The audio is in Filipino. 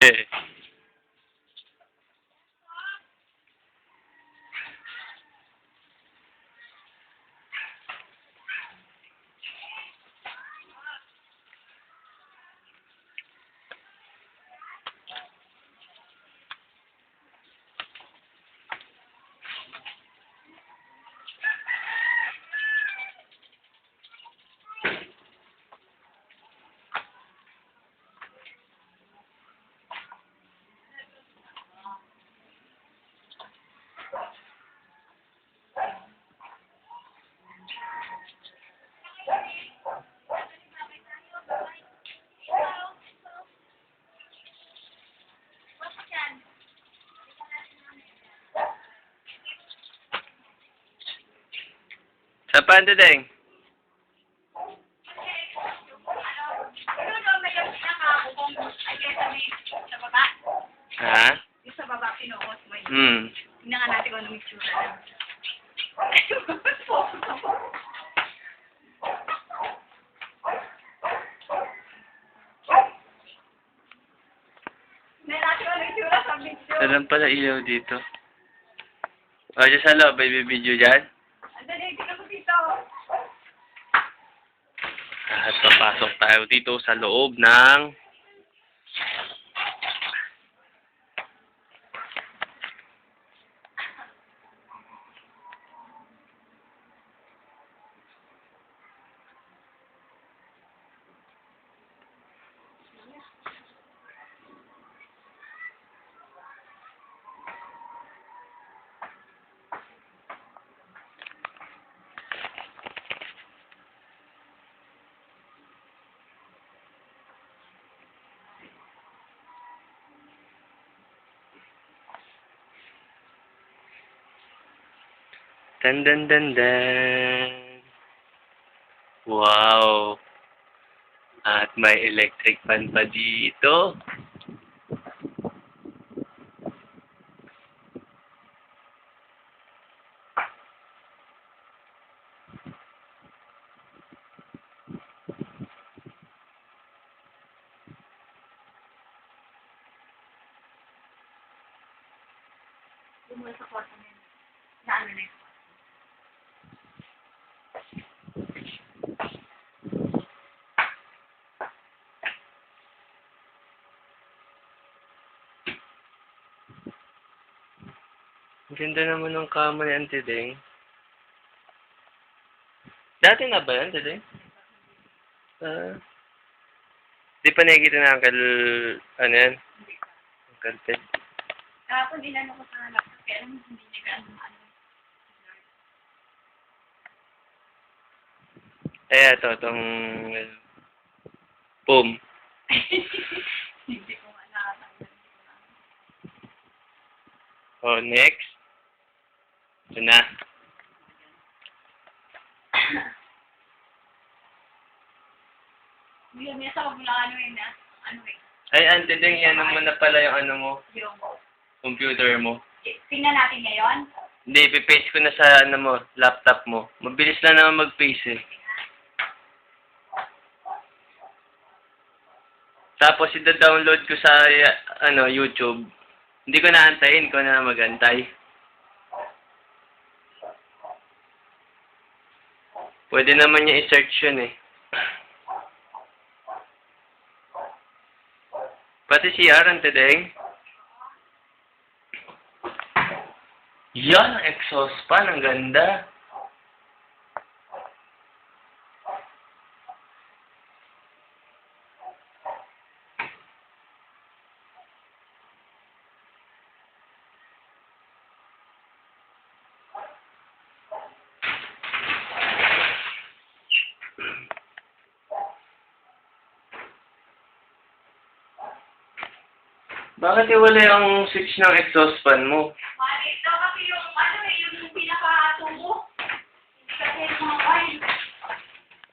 Eh. Sa pante, Deng? Sa baba. Ha? Yung sa baba, pinuot mo yun. Hmm. Tingnan nga natin kung anong itsura lang. Tingnan natin kung anong itsura sa video. Alam pala ilaw dito. O, dyan sa loob, may bibidyo dyan. Andali, tingnan mo dito. At papasok tayo dito sa loob ng... Dan dan dan dan. Wow. At may electric fan pa dito. Lumula sa kwarto na yun. Na ano na yun. Ang ganda naman ng kama ni Auntie Deng. Dati na ba yan, Auntie Deng? Di pa nakikita na Uncle... Ano yan? Uncle Ted. Kahapon inano ko sa laptop, kaya alam mo hindi niya ano. Eh, ito, itong... Boom. Hindi ko nga nakatanggal. Oh, next. Ito na. Hindi may sa wala ano yun na. Ano eh. Ay, Auntie Deng, yan mo na pala yung ano mo, Yung computer mo. tingnan natin ngayon. Hindi, ipipaste ko na sa ano mo, laptop mo. Mabilis lang naman mag-paste eh. Tapos ida-download ko sa ano, YouTube. Hindi ko na antayin, ko na mag-antay. Pwede naman niya i-search yun eh. Pati si Aaron Tedeng. Yan, ang exhaust fan, ang ganda. Bakit wala yung switch ng exhaust fan mo?